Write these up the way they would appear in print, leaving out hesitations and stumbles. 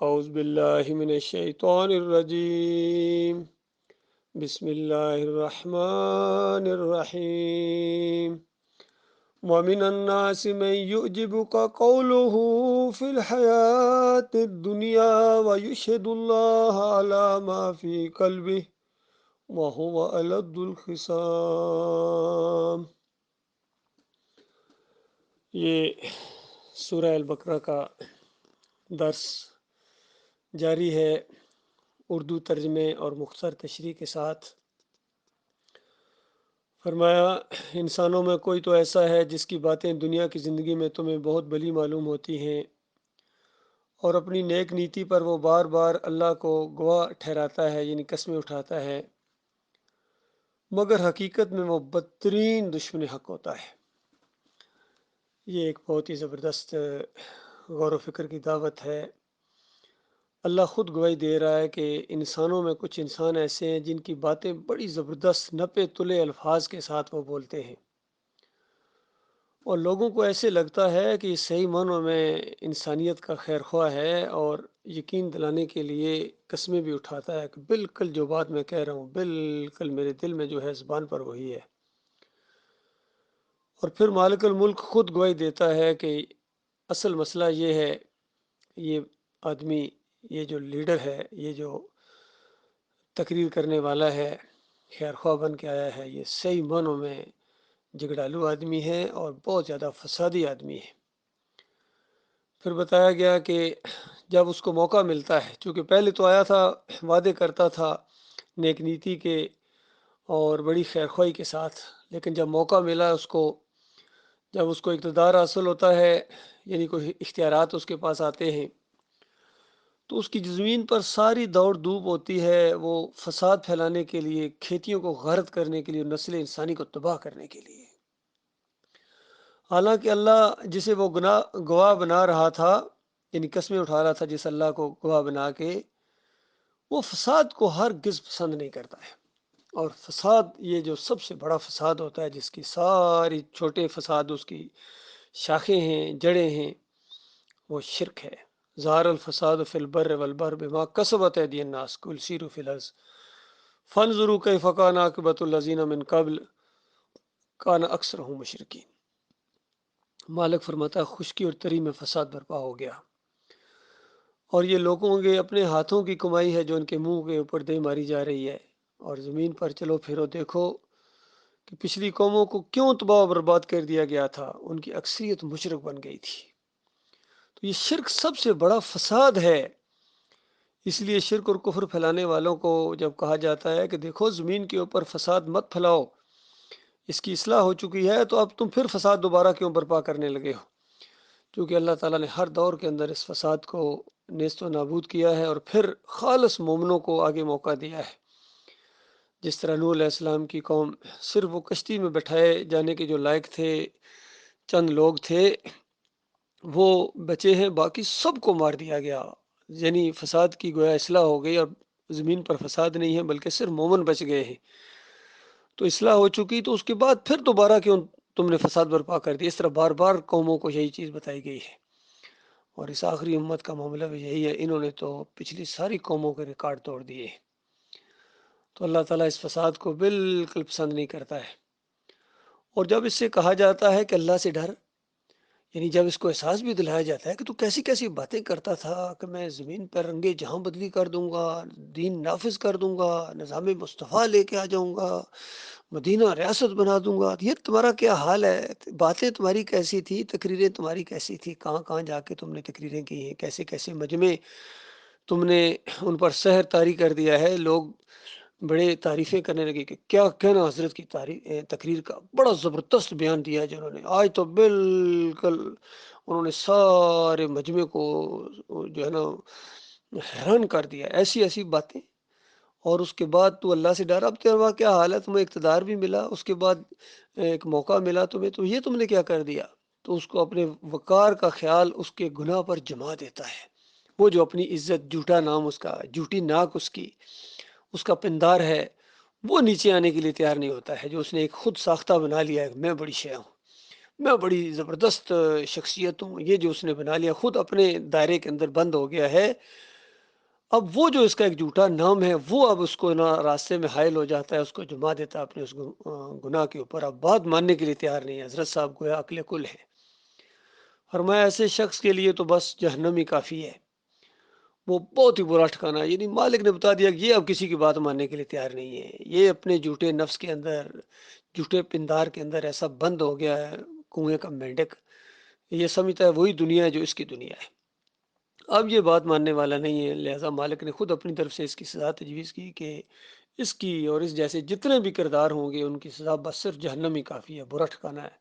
اعوذ باللہ من الشیطان الرجیم بسم اللہ الرحمن الرحیم ومن الناس من يعجبك قوله في الحياة الدنيا ويشهد الله على ما في قلبه وهو ألد الخصام۔ یہ سورہ البقرہ کا درس جاری ہے اردو ترجمے اور مختصر تشریح کے ساتھ۔ فرمایا انسانوں میں کوئی تو ایسا ہے جس کی باتیں دنیا کی زندگی میں تمہیں بہت بلی معلوم ہوتی ہیں، اور اپنی نیک نیتی پر وہ بار بار اللہ کو گواہ ٹھہراتا ہے، یعنی قسمیں اٹھاتا ہے، مگر حقیقت میں وہ بدترین دشمن حق ہوتا ہے۔ یہ ایک بہت ہی زبردست غور و فکر کی دعوت ہے۔ اللہ خود گواہی دے رہا ہے کہ انسانوں میں کچھ انسان ایسے ہیں جن کی باتیں بڑی زبردست نپے تلے الفاظ کے ساتھ وہ بولتے ہیں، اور لوگوں کو ایسے لگتا ہے کہ یہ صحیح معنوں میں انسانیت کا خیر خواہ ہے، اور یقین دلانے کے لیے قسمیں بھی اٹھاتا ہے کہ بالکل جو بات میں کہہ رہا ہوں بالکل میرے دل میں جو ہے زبان پر وہی ہے۔ اور پھر مالک الملک خود گواہی دیتا ہے کہ اصل مسئلہ یہ ہے، یہ آدمی، یہ جو لیڈر ہے، یہ جو تقریر کرنے والا ہے، خیر خواہ بن کے آیا ہے، یہ صحیح معنوں میں جھگڑالو آدمی ہے اور بہت زیادہ فسادی آدمی ہے۔ پھر بتایا گیا کہ جب اس کو موقع ملتا ہے، چونکہ پہلے تو آیا تھا وعدے کرتا تھا نیک نیتی کے اور بڑی خیر خواہی کے ساتھ، لیکن جب موقع ملا اس کو، جب اس کو اقتدار حاصل ہوتا ہے، یعنی کوئی اختیارات اس کے پاس آتے ہیں، تو اس کی زمین پر ساری دوڑ دھوپ ہوتی ہے، وہ فساد پھیلانے کے لیے، کھیتیوں کو غارت کرنے کے لیے، نسل انسانی کو تباہ کرنے کے لیے۔ حالانکہ اللہ جسے وہ گواہ بنا رہا تھا، یعنی قسمیں اٹھا رہا تھا جس اللہ کو گواہ بنا کے، وہ فساد کو ہرگز پسند نہیں کرتا ہے۔ اور فساد یہ جو سب سے بڑا فساد ہوتا ہے، جس کی ساری چھوٹے فساد اس کی شاخیں ہیں، جڑیں ہیں، وہ شرک ہے۔ ظہر الفساد فی البر والبحر بما کسبت ایدی الناس قل سیروا فی الارض فانظروا کیف کان عاقبۃ الذین من قبل کان اکثرهم مشرکین۔ مالک فرماتا ہے خشکی اور تری میں فساد برپا ہو گیا، اور یہ لوگوں کے اپنے ہاتھوں کی کمائی ہے جو ان کے منہ کے اوپر دے ماری جا رہی ہے۔ اور زمین پر چلو پھرو دیکھو کہ پچھلی قوموں کو کیوں تباہ و برباد کر دیا گیا تھا، ان کی اکثریت مشرک بن گئی تھی۔ تو یہ شرک سب سے بڑا فساد ہے۔ اس لیے شرک اور کفر پھیلانے والوں کو جب کہا جاتا ہے کہ دیکھو زمین کے اوپر فساد مت پھیلاؤ، اس کی اصلاح ہو چکی ہے، تو اب تم پھر فساد دوبارہ کیوں برپا کرنے لگے ہو؟ کیونکہ اللہ تعالیٰ نے ہر دور کے اندر اس فساد کو نیست و نابود کیا ہے، اور پھر خالص مومنوں کو آگے موقع دیا ہے۔ جس طرح نوح علیہ السلام کی قوم، صرف وہ کشتی میں بٹھائے جانے کے جو لائق تھے چند لوگ تھے، وہ بچے ہیں، باقی سب کو مار دیا گیا۔ یعنی فساد کی گویا اصلاح ہو گئی، اور زمین پر فساد نہیں ہے بلکہ صرف مومن بچ گئے ہیں۔ تو اصلاح ہو چکی، تو اس کے بعد پھر دوبارہ کیوں تم نے فساد برپا کر دیا؟ اس طرح بار بار قوموں کو یہی چیز بتائی گئی ہے، اور اس آخری امت کا معاملہ بھی یہی ہے، انہوں نے تو پچھلی ساری قوموں کے ریکارڈ توڑ دیے۔ تو اللہ تعالیٰ اس فساد کو بالکل پسند نہیں کرتا ہے۔ اور جب اس سے کہا جاتا ہے کہ اللہ سے ڈر، یعنی جب اس کو احساس بھی دلایا جاتا ہے کہ تو کیسی کیسی باتیں کرتا تھا کہ میں زمین پر رنگے جہاں بدلی کر دوں گا، دین نافذ کر دوں گا، نظام مصطفیٰ لے کے آ جاؤں گا، مدینہ ریاست بنا دوں گا، یہ تمہارا کیا حال ہے؟ باتیں تمہاری کیسی تھی، تقریریں تمہاری کیسی تھی، کہاں کہاں جا کے تم نے تقریریں کی ہیں، کیسے کیسے مجمع تم نے ان پر سحر طاری کر دیا ہے۔ لوگ بڑے تعریفیں کرنے لگے کہ کیا کہنا حضرت کی تقریر کا، بڑا زبردست بیان دیا ہے جنہوں نے، آج تو بالکل انہوں نے سارے مجمع کو جو ہے نا حیران کر دیا، ایسی ایسی باتیں۔ اور اس کے بعد تو اللہ سے ڈر، اب تیرا کیا حال ہے؟ تمہیں اقتدار بھی ملا، اس کے بعد ایک موقع ملا تمہیں، تو یہ تم نے کیا کر دیا؟ تو اس کو اپنے وقار کا خیال اس کے گناہ پر جما دیتا ہے۔ وہ جو اپنی عزت، جھوٹا نام اس کا، جھوٹی ناک اس کا پندار ہے، وہ نیچے آنے کے لیے تیار نہیں ہوتا ہے، جو اس نے ایک خود ساختہ بنا لیا ہے، میں بڑی شے ہوں، میں بڑی زبردست شخصیت ہوں، یہ جو اس نے بنا لیا، خود اپنے دائرے کے اندر بند ہو گیا ہے، اب وہ جو اس کا ایک جھوٹا نام ہے وہ اب اس کو نا راستے میں حائل ہو جاتا ہے، اس کو جما دیتا ہے اپنے اس گناہ کے اوپر، اب بات ماننے کے لیے تیار نہیں ہے۔ حضرت صاحب گویا عقل کل ہے، فرمایا ایسے شخص کے لیے تو بس جہنم ہی کافی ہے، وہ بہت ہی برا ٹھکانا ہے۔ یعنی مالک نے بتا دیا کہ یہ اب کسی کی بات ماننے کے لیے تیار نہیں ہے، یہ اپنے جھوٹے نفس کے اندر، جھوٹے پندار کے اندر ایسا بند ہو گیا ہے کنویں کا مینڈک، یہ سمجھتا ہے وہی دنیا ہے جو اس کی دنیا ہے، اب یہ بات ماننے والا نہیں ہے۔ لہذا مالک نے خود اپنی طرف سے اس کی سزا تجویز کی کہ اس کی اور اس جیسے جتنے بھی کردار ہوں گے ان کی سزا بس صرف جہنم ہی کافی ہے، برا ٹھکانا ہے۔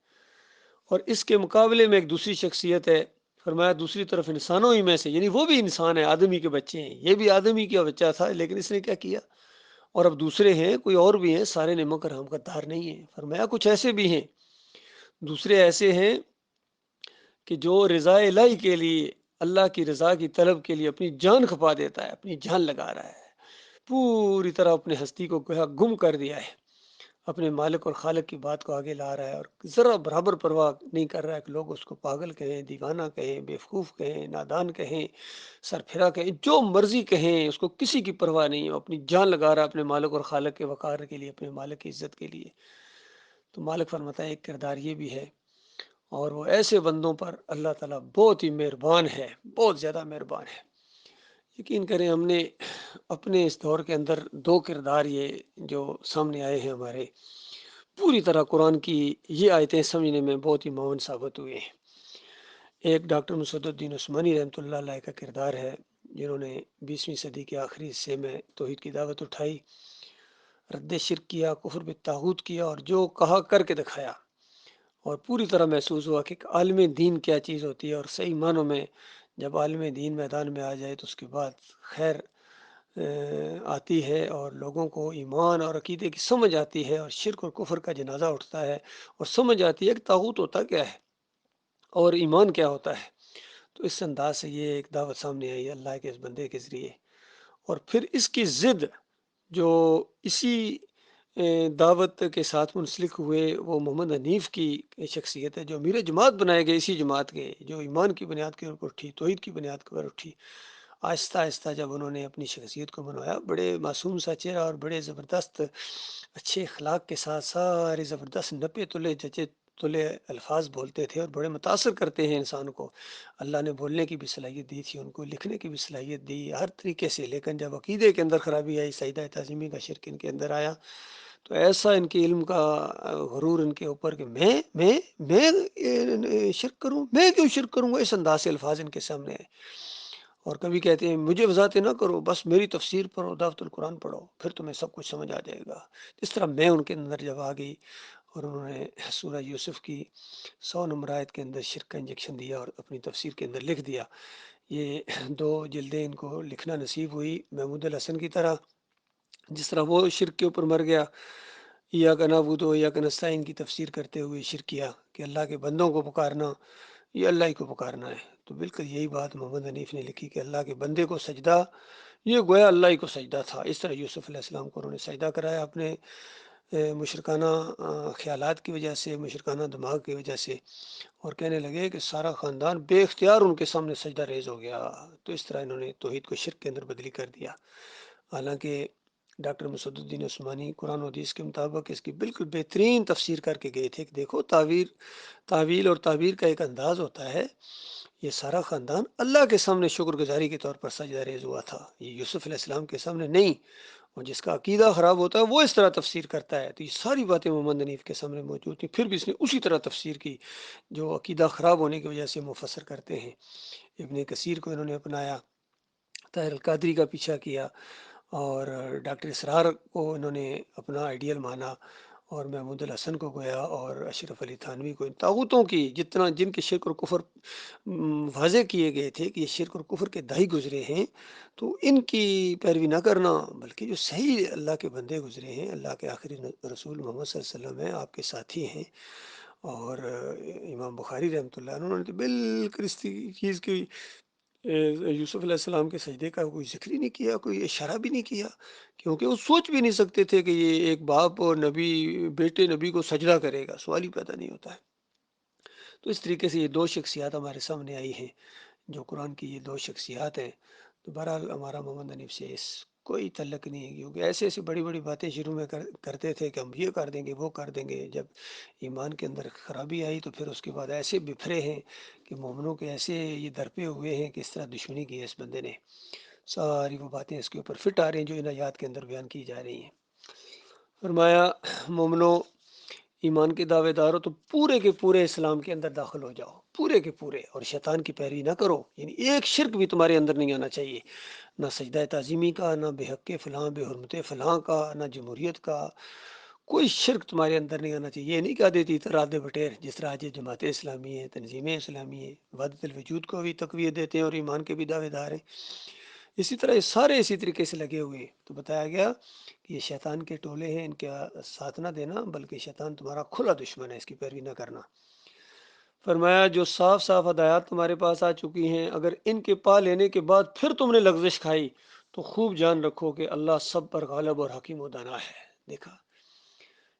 اور اس کے مقابلے میں ایک دوسری شخصیت ہے، فرمایا دوسری طرف انسانوں ہی میں سے، یعنی وہ بھی انسان ہے، آدمی کے بچے ہیں، یہ بھی آدمی کا بچہ تھا، لیکن اس نے کیا کیا، اور اب دوسرے ہیں، کوئی اور بھی ہیں، سارے نمک حرام کا دار نہیں ہے۔ فرمایا کچھ ایسے بھی ہیں، دوسرے ایسے ہیں کہ جو رضا الہی کے لیے، اللہ کی رضا کی طلب کے لیے اپنی جان کھپا دیتا ہے، اپنی جان لگا رہا ہے، پوری طرح اپنے ہستی کو گم کر دیا ہے، اپنے مالک اور خالق کی بات کو آگے لا رہا ہے، اور ذرا برابر پرواہ نہیں کر رہا ہے کہ لوگ اس کو پاگل کہیں، دیوانہ کہیں، بیوقوف کہیں، نادان کہیں، سرپھرا کہیں، جو مرضی کہیں، اس کو کسی کی پرواہ نہیں ہے، اپنی جان لگا رہا ہے اپنے مالک اور خالق کے وقار کے لیے، اپنے مالک کی عزت کے لیے۔ تو مالک فرماتا ہے ایک کردار یہ بھی ہے، اور وہ ایسے بندوں پر اللہ تعالیٰ بہت ہی مہربان ہے، بہت زیادہ مہربان ہے۔ یقین کریں ہم نے اپنے اس دور کے اندر دو کردار یہ جو سامنے آئے ہیں ہمارے، پوری طرح قرآن کی یہ آیتیں سمجھنے میں بہت ہی معاون ثابت ہوئے ہیں۔ ایک ڈاکٹر مسعد الدین عثمانی رحمۃ اللہ علیہ کا کردار ہے، جنہوں نے 20ویں صدی کے آخری حصے میں توحید کی دعوت اٹھائی، رد شرک کیا، کفر بالطاغوت کیا، اور جو کہا کر کے دکھایا، اور پوری طرح محسوس ہوا کہ عالم دین کیا چیز ہوتی ہے، اور صحیح معنوں میں جب عالم دین میدان میں آ جائے تو اس کے بعد خیر آتی ہے، اور لوگوں کو ایمان اور عقیدے کی سمجھ آتی ہے، اور شرک اور کفر کا جنازہ اٹھتا ہے، اور سمجھ آتی ہے کہ طاغوت ہوتا کیا ہے اور ایمان کیا ہوتا ہے۔ تو اس انداز سے یہ ایک دعوت سامنے آئی اللہ کے اس بندے کے ذریعے، اور پھر اس کی ضد جو اسی دعوت کے ساتھ منسلک ہوئے وہ محمد حنیف کی شخصیت ہے، جو امیر جماعت بنائے گئے اسی جماعت کے، جو ایمان کی بنیاد کے اوپر اٹھی، توحید کی بنیاد کے اوپر اٹھی۔ آہستہ آہستہ جب انہوں نے اپنی شخصیت کو بنوایا، بڑے معصوم سا چہرہ اور بڑے زبردست اچھے اخلاق کے ساتھ سارے زبردست نپے تلے جچے تلے الفاظ بولتے تھے، اور بڑے متاثر کرتے ہیں انسان کو۔ اللہ نے بولنے کی بھی صلاحیت دی تھی ان کو، لکھنے کی بھی صلاحیت دی ہر طریقے سے، لیکن جب عقیدے کے اندر خرابی آئی، سجدہ تعظیمی کا شرک ان کے اندر آیا، تو ایسا ان کے علم کا غرور ان کے اوپر کہ میں شرک کروں، میں کیوں شرک کروں گا، اس انداز سے الفاظ ان کے سامنے آئے۔ اور کبھی کہتے ہیں مجھے وضاحتیں نہ کرو، بس میری تفسیر پڑھو، دعوت القرآن پڑھو، پھر تمہیں سب کچھ سمجھ آ جائے گا۔ اس طرح میں ان کے اندر جب آ گئی، اور انہوں نے سورہ یوسف کی 100 نمبر آیت کے اندر شرک کا انجیکشن دیا اور اپنی تفسیر کے اندر لکھ دیا۔ یہ 2 جلدیں ان کو لکھنا نصیب ہوئی محمود الحسن کی طرح، جس طرح وہ شرک کے اوپر مر گیا، ایاک نعبد و ایاک نستعین کی تفسیر کرتے ہوئے شرک کیا کہ اللہ کے بندوں کو پکارنا یہ اللہ ہی کو پکارنا ہے۔ تو بالکل یہی بات محمد حنیف نے لکھی کہ اللہ کے بندے کو سجدہ، یہ گویا اللہ ہی کو سجدہ تھا۔ اس طرح یوسف علیہ السلام کو انہوں نے سجدہ کرایا اپنے مشرکانہ خیالات کی وجہ سے، مشرکانہ دماغ کی وجہ سے، اور کہنے لگے کہ سارا خاندان بے اختیار ان کے سامنے سجدہ ریز ہو گیا۔ تو اس طرح انہوں نے توحید کو شرک کے اندر بدلی کر دیا۔ حالانکہ ڈاکٹر مسعود الدین عثمانی قرآن و حدیث کے مطابق اس کی بالکل بہترین تفسیر کر کے گئے تھے کہ دیکھو تعویل اور تعبیر کا ایک انداز ہوتا ہے، یہ سارا خاندان اللہ کے سامنے شکر گزاری کے طور پر سجدہ ریز ہوا تھا، یہ یوسف علیہ السلام کے سامنے نہیں۔ اور جس کا عقیدہ خراب ہوتا ہے وہ اس طرح تفسیر کرتا ہے، تو یہ ساری باتیں محمد حنیف کے سامنے موجود تھیں، پھر بھی اس نے اسی طرح تفسیر کی جو عقیدہ خراب ہونے کی وجہ سے مفسر کرتے ہیں۔ ابن کثیر کو انہوں نے اپنایا، طاہر القادری کا پیچھا کیا، اور ڈاکٹر اسرار کو انہوں نے اپنا آئیڈیل مانا، اور محمود الحسن کو گویا، اور اشرف علی تھانوی کو، ان طاغوتوں کی جن کے شرک اور کفر واضح کیے گئے تھے کہ یہ شرک اور کفر کے دائی گزرے ہیں، تو ان کی پیروی نہ کرنا، بلکہ جو صحیح اللہ کے بندے گزرے ہیں، اللہ کے آخری رسول محمد صلی اللہ علیہ وسلم ہیں، آپ کے ساتھی ہیں، اور امام بخاری رحمۃ اللہ انہوں نے تو بالکل اس چیز کی یوسف علیہ السلام کے سجدے کا کوئی ذکر ہی نہیں کیا، کوئی اشارہ بھی نہیں کیا، کیونکہ وہ سوچ بھی نہیں سکتے تھے کہ یہ ایک باپ اور نبی بیٹے نبی کو سجدہ کرے گا، سوال ہی پیدا نہیں ہوتا ہے۔ تو اس طریقے سے یہ 2 شخصیات ہمارے سامنے آئی ہیں، جو قرآن کی یہ 2 شخصیات ہیں۔ تو بہرحال ہمارا محمد حنیف سے اس کوئی تعلق نہیں ہے، کیونکہ ایسے ایسی بڑی بڑی باتیں شروع میں کرتے تھے کہ ہم یہ کر دیں گے وہ کر دیں گے، جب ایمان کے اندر خرابی آئی تو پھر اس کے بعد ایسے بفرے ہیں کہ مومنوں کے ایسے یہ درپے ہوئے ہیں کہ اس طرح دشمنی کی ہے اس بندے نے، ساری وہ باتیں اس کے اوپر فٹ آ رہی ہیں جو ان آیات کے اندر بیان کی جا رہی ہیں۔ فرمایا مومنو، ایمان کے دعوے دار ہو تو پورے کے پورے اسلام کے اندر داخل ہو جاؤ، پورے کے پورے، اور شیطان کی پیروی نہ کرو، یعنی ایک شرک بھی تمہارے اندر نہیں آنا چاہیے، نہ سجدہ تعظیمی کا، نہ بے حق فلاں بے حرمت فلاں کا، نہ جمہوریت کا، کوئی شرک تمہارے اندر نہیں آنا چاہیے۔ یہ نہیں کہہ دیتی راد بٹیر جس طرح آج جماعت اسلامی ہے، تنظیم اسلامی ہے، وحدت الوجود کو بھی تقویت دیتے ہیں اور ایمان کے بھی دعوے دار ہیں، اسی طرح یہ سارے اسی طریقے سے لگے ہوئے ہیں۔ تو بتایا گیا کہ یہ شیطان کے ٹولے ہیں، ان کا ساتھ نہ دینا، بلکہ شیطان تمہارا کھلا دشمن ہے، اس کی پیروی نہ کرنا۔ فرمایا جو صاف صاف ہدایات تمہارے پاس آ چکی ہیں، اگر ان کے پا لینے کے بعد پھر تم نے لغزش کھائی تو خوب جان رکھو کہ اللہ سب پر غالب اور حکیم و دانا ہے۔ دیکھا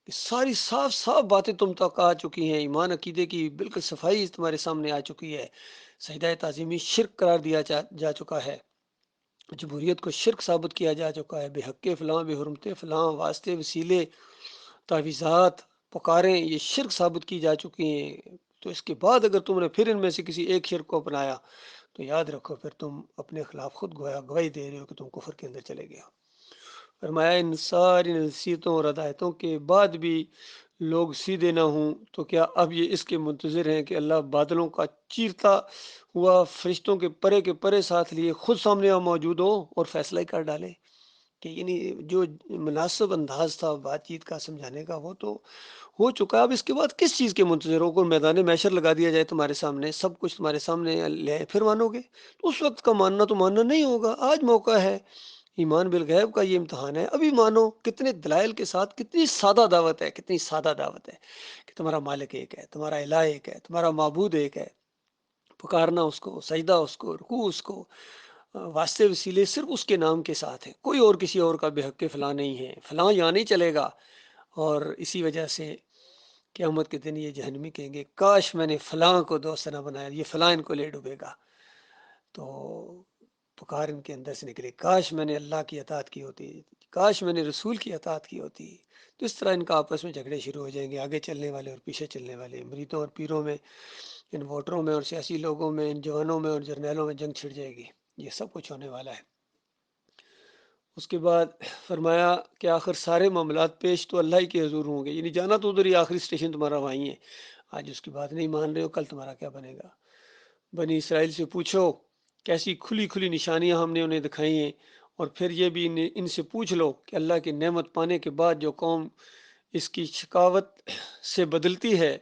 کہ ساری صاف صاف باتیں تم تک آ چکی ہیں، ایمان عقیدے کی بالکل صفائی تمہارے سامنے آ چکی ہے، سجدہ تعظیمی شرک قرار دیا جا چکا ہے، جمہوریت کو شرک ثابت کیا جا چکا ہے، بے حق فلاں بے حرمت فلاں واسطے وسیلے تعویذات پکاریں یہ شرک ثابت کی جا چکی ہیں۔ تو اس کے بعد اگر تم نے پھر ان میں سے کسی ایک شرک کو اپنایا تو یاد رکھو پھر تم اپنے خلاف خود گواہی دے رہے ہو کہ تم کفر کے اندر چلے گئے ہو۔ فرمایا ان ساری نصیحتوں اور ہدایتوں کے بعد بھی لوگ سیدھے نہ ہوں تو کیا اب یہ اس کے منتظر ہیں کہ اللہ بادلوں کا چیرتا ہوا فرشتوں کے پرے ساتھ لیے خود سامنے موجود ہو اور فیصلہ ہی کر ڈالے؟ کہ یعنی جو مناسب انداز تھا بات چیت کا سمجھانے کا وہ تو ہو چکا، اب اس کے بعد کس چیز کے منتظر ہو؟ کوئی میدان محشر لگا دیا جائے تمہارے سامنے، سب کچھ تمہارے سامنے لے پھر مانو گے؟ تو اس وقت کا ماننا تو ماننا نہیں ہوگا، آج موقع ہے، ایمان بالغیب کا یہ امتحان ہے، ابھی مانو۔ کتنے دلائل کے ساتھ، کتنی سادہ دعوت ہے، کتنی سادہ دعوت ہے کہ تمہارا مالک ایک ہے، تمہارا الہ ایک ہے، تمہارا معبود ایک ہے، پکارنا اس کو، سجدہ اس کو، رکوع اس کو، واسطے وسیلے صرف اس کے نام کے ساتھ ہیں، کوئی اور کسی اور کا بے حق فلاں نہیں ہے، فلاں یہاں نہیں چلے گا۔ اور اسی وجہ سے قیامت کے دن یہ جہنمی کہیں گے کاش میں نے فلاں کو دوست نہ بنایا، یہ فلاں ان کو لے ڈوبے گا۔ تو پکار ان کے اندر سے نکلے کاش میں نے اللہ کی اطاعت کی ہوتی، کاش میں نے رسول کی اطاعت کی ہوتی۔ تو اس طرح ان کا آپس میں جھگڑے شروع ہو جائیں گے، آگے چلنے والے اور پیچھے چلنے والے، مریدوں اور پیروں میں، ان ووٹروں میں اور سیاسی لوگوں میں، ان جوانوں میں اور جرنیلوں میں جنگ چھڑ جائے گی۔ یہ سب کچھ ہونے والا ہے۔ اس کے بعد فرمایا کہ آخر سارے معاملات پیش تو اللہ ہی کے حضور ہوں گے، یعنی جانا تو ادھر ہی، آخری اسٹیشن تمہارا وہیں ہے۔ آج اس کی بات نہیں مان رہے ہو، کل تمہارا کیا بنے گا؟ بنی اسرائیل سے پوچھو کیسی کھلی کھلی نشانیاں ہم نے انہیں دکھائی ہیں، اور پھر یہ بھی ان سے پوچھ لو کہ اللہ کی نعمت پانے کے بعد جو قوم اس کی شکاوت سے بدلتی ہے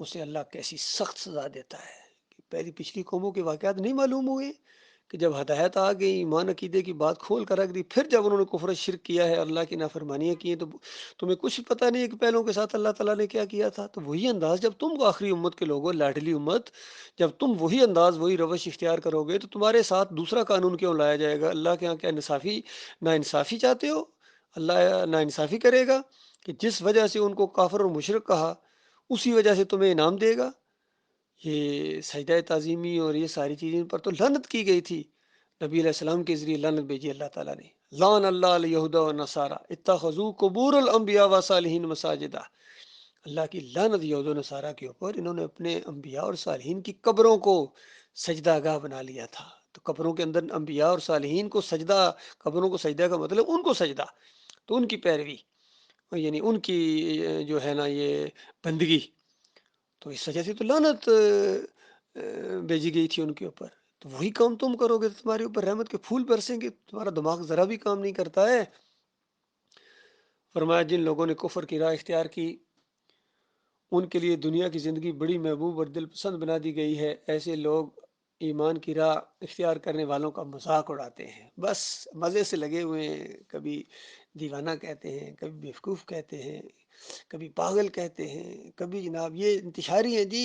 اسے اللہ کیسی سخت سزا دیتا ہے۔ کہ پہلی پچھلی قوموں کے واقعات نہیں معلوم ہوئے کہ جب ہدایت آ گئی، ایمان عقیدے کی بات کھول کر رکھ دی، پھر جب انہوں نے کفر شرک کیا ہے، اللہ کی نافرمانیاں کی ہیں، تو تمہیں کچھ پتہ نہیں ہے کہ پہلوں کے ساتھ اللہ تعالیٰ نے کیا کیا تھا۔ تو وہی انداز جب تم کو آخری امت کے لوگوں، لاڈلی امت، جب تم وہی انداز وہی روش اختیار کرو گے تو تمہارے ساتھ دوسرا قانون کیوں لایا جائے گا؟ اللہ کے یہاں کیا نا انصافی چاہتے ہو؟ اللہ نا انصافی کرے گا کہ جس وجہ سے ان کو کافر اور مشرک کہا اسی وجہ سے تمہیں انعام دے گا؟ یہ سجدہ تعظیمی اور یہ ساری چیزیں پر تو لعنت کی گئی تھی، نبی علیہ السلام کے ذریعے لعنت بھیجی اللہ تعالیٰ نے، لعن اللہ الیہود و نصارى اتخذوا قبور الانبیاء و صالحین مساجدہ۔ اللہ کی لعنت یہود و نصارہ کے اوپر، انہوں نے اپنے انبیاء اور صالحین کی قبروں کو سجدہ گاہ بنا لیا تھا۔ تو قبروں کے اندر انبیاء اور صالحین کو سجدہ، قبروں کو سجدہ کا مطلب ان کو سجدہ، تو ان کی پیروی، یعنی ان کی جو ہے نا یہ بندگی، تو اس وجہ سے تو لعنت بھیجی گئی تھی ان کے اوپر۔ تو وہی کام تم کرو گے تو تمہارے اوپر رحمت کے پھول برسیں گے، تمہارا دماغ ذرا بھی کام نہیں کرتا ہے۔ فرمایا جن لوگوں نے کفر کی راہ اختیار کی ان کے لیے دنیا کی زندگی بڑی محبوب اور دل پسند بنا دی گئی ہے، ایسے لوگ ایمان کی راہ اختیار کرنے والوں کا مذاق اڑاتے ہیں، بس مزے سے لگے ہوئے ہیں، کبھی دیوانہ کہتے ہیں، کبھی بیوقوف کہتے ہیں، کبھی پاگل کہتے ہیں، کبھی جناب یہ انتشاری ہیں جی،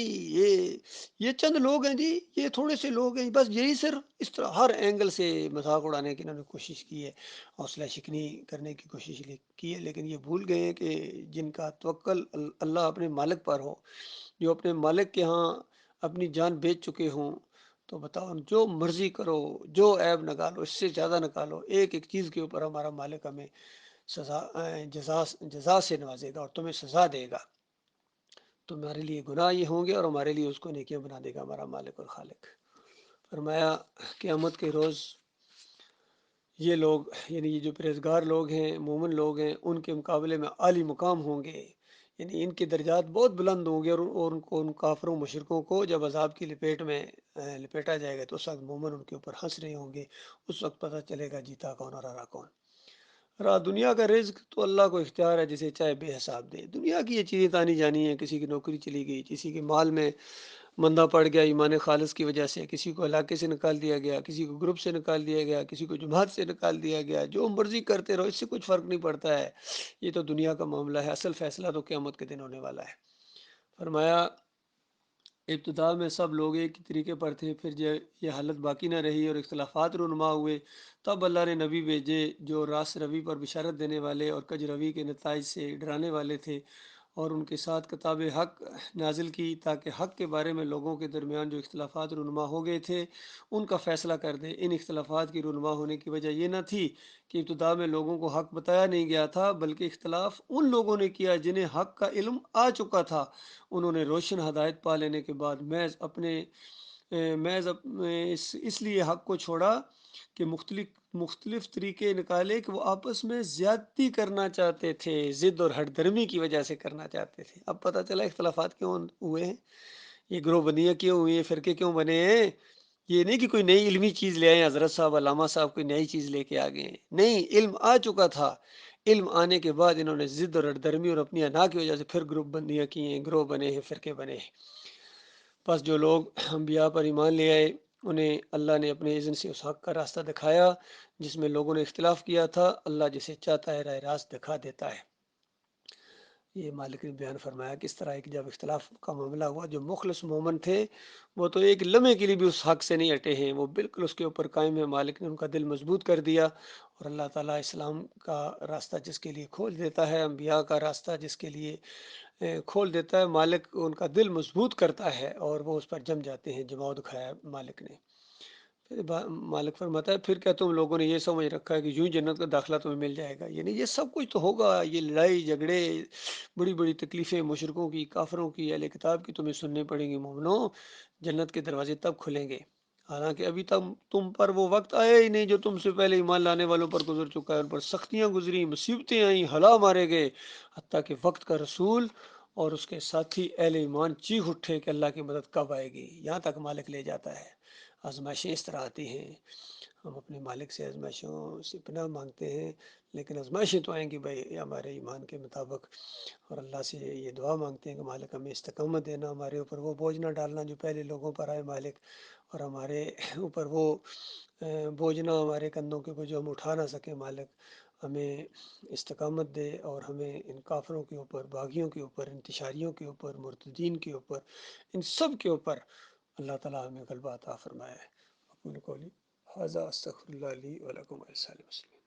یہ چند لوگ ہیں جی، یہ تھوڑے سے لوگ ہیں، بس یہی صرف اس طرح ہر اینگل سے مذاق اڑانے کی انہوں نے کوشش کی ہے، حوصلہ شکنی کرنے کی کوشش کی ہے، لیکن یہ بھول گئے ہیں کہ جن کا توکل اللہ اپنے مالک پر ہو، جو اپنے مالک کے ہاں اپنی جان بیچ چکے ہوں، تو بتاؤ جو مرضی کرو، جو عیب نکالو، اس سے زیادہ نکالو، ایک ایک چیز کے اوپر ہمارا مالک ہمیں سزا جزا سے نوازے گا اور تمہیں سزا دے گا. تمہارے لیے گناہ یہ ہوں گے اور ہمارے لیے اس کو نیکیاں بنا دے گا ہمارا مالک اور خالق. فرمایا قیامت کے روز یہ لوگ یعنی یہ جو پرہیزگار لوگ ہیں، مومن لوگ ہیں، ان کے مقابلے میں عالی مقام ہوں گے، یعنی ان کے درجات بہت بلند ہوں گے. اور ان کو، ان کافروں مشرکوں کو جب عذاب کی لپیٹ میں لپیٹا جائے گا تو اس وقت مومن ان کے اوپر ہنس رہے ہوں گے. اس وقت پتہ چلے گا جیتا کون اور ہرا کون. دنیا کا رزق تو اللہ کو اختیار ہے، جسے چاہے بے حساب دے. دنیا کی یہ چیزیں تانی جانی ہیں، کسی کی نوکری چلی گئی، کسی کے مال میں مندہ پڑ گیا ایمان خالص کی وجہ سے، کسی کو علاقے سے نکال دیا گیا، کسی کو گروپ سے نکال دیا گیا، کسی کو جماعت سے نکال دیا گیا. جو مرضی کرتے رہو، اس سے کچھ فرق نہیں پڑتا ہے. یہ تو دنیا کا معاملہ ہے، اصل فیصلہ تو قیامت کے دن ہونے والا ہے. فرمایا ابتدا میں سب لوگ ایک ہی طریقے پر تھے، پھر یہ حالت باقی نہ رہی اور اختلافات رونما ہوئے. تب اللہ نے نبی بھیجے جو راست روی پر بشارت دینے والے اور کج روی کے نتائج سے ڈرانے والے تھے، اور ان کے ساتھ کتاب حق نازل کی تاکہ حق کے بارے میں لوگوں کے درمیان جو اختلافات رونما ہو گئے تھے ان کا فیصلہ کر دے. ان اختلافات کی رونما ہونے کی وجہ یہ نہ تھی کہ ابتدا میں لوگوں کو حق بتایا نہیں گیا تھا، بلکہ اختلاف ان لوگوں نے کیا جنہیں حق کا علم آ چکا تھا. انہوں نے روشن ہدایت پا لینے کے بعد محض اس لیے حق کو چھوڑا کہ مختلف طریقے نکالے کہ وہ آپس میں زیادتی کرنا چاہتے تھے، ضد اور ہٹ درمی کی وجہ سے کرنا چاہتے تھے. اب پتہ چلا اختلافات کیوں ہوئے ہیں، یہ گروہ بندیاں کیوں ہوئی ہیں، فرقے کیوں بنے ہیں. یہ نہیں کہ کوئی نئی علمی چیز لے آئے، حضرت صاحب علامہ صاحب کوئی نئی چیز لے کے آ گئے ہیں. نہیں، علم آ چکا تھا. علم آنے کے بعد انہوں نے ضد اور ہٹ درمی اور اپنی انا کی وجہ سے پھر گروپ بندیاں کی ہیں، گروہ بنے ہیں، فرقے بنے ہیں. بس جو لوگ انبیاء پر ایمان لے آئے انہیں اللہ نے اپنے اذن سے اس حق کا راستہ دکھایا جس میں لوگوں نے اختلاف کیا تھا. اللہ جسے چاہتا ہے راہ راست دکھا دیتا ہے. یہ مالک نے بیان فرمایا کس طرح ایک جب اختلاف کا معاملہ ہوا، جو مخلص مومن تھے وہ تو ایک لمحے کے لیے بھی اس حق سے نہیں ہٹے ہیں، وہ بالکل اس کے اوپر قائم ہے. مالک نے ان کا دل مضبوط کر دیا، اور اللہ تعالیٰ اسلام کا راستہ جس کے لیے کھول دیتا ہے، انبیاء کا راستہ جس کے لیے کھول دیتا ہے، مالک ان کا دل مضبوط کرتا ہے اور وہ اس پر جم جاتے ہیں. جماؤ دکھایا مالک نے. پھر مالک فرماتا ہے پھر کیا تم لوگوں نے یہ سمجھ رکھا ہے کہ یوں جنت کا داخلہ تمہیں مل جائے گا. یعنی یہ سب کچھ تو ہوگا، یہ لڑائی جھگڑے، بڑی بڑی تکلیفیں مشرکوں کی، کافروں کی، اہل کتاب کی تمہیں سننے پڑیں گی. مومنوں، جنت کے دروازے تب کھلیں گے. حالانکہ ابھی تک تم پر وہ وقت آیا ہی نہیں جو تم سے پہلے ایمان لانے والوں پر گزر چکا ہے. ان پر سختیاں گزری، مصیبتیں آئیں، ہلا مارے گئے، حتیٰ کہ وقت کا رسول اور اس کے ساتھی اہل ایمان چیخ اٹھے کہ اللہ کی مدد کب آئے گی. یہاں تک مالک لے جاتا ہے. آزمائشیں اس طرح آتی ہیں، ہم اپنے مالک سے آزمائشوں سے پناہ مانگتے ہیں، لیکن آزمائشیں تو آئیں گی بھائی ہمارے ایمان کے مطابق. اور اللہ سے یہ دعا مانگتے ہیں کہ مالک ہمیں استقامت دینا، ہمارے اوپر وہ بوجھ نہ ڈالنا جو پہلے لوگوں پر آئے مالک، اور ہمارے اوپر وہ بوجھ نہ ہمارے کندھوں کے اوپر جو ہم اٹھا نہ سکیں. مالک ہمیں استقامت دے اور ہمیں ان کافروں کے اوپر، باغیوں کے اوپر، انتشاریوں کے اوپر، مرتدین کے اوپر، ان سب کے اوپر اللہ تعالیٰ ہمیں غلبہ عطا فرمائے. اقول قولی ھذا استغفر اللہ لی ولکم ولسائر المسلمین.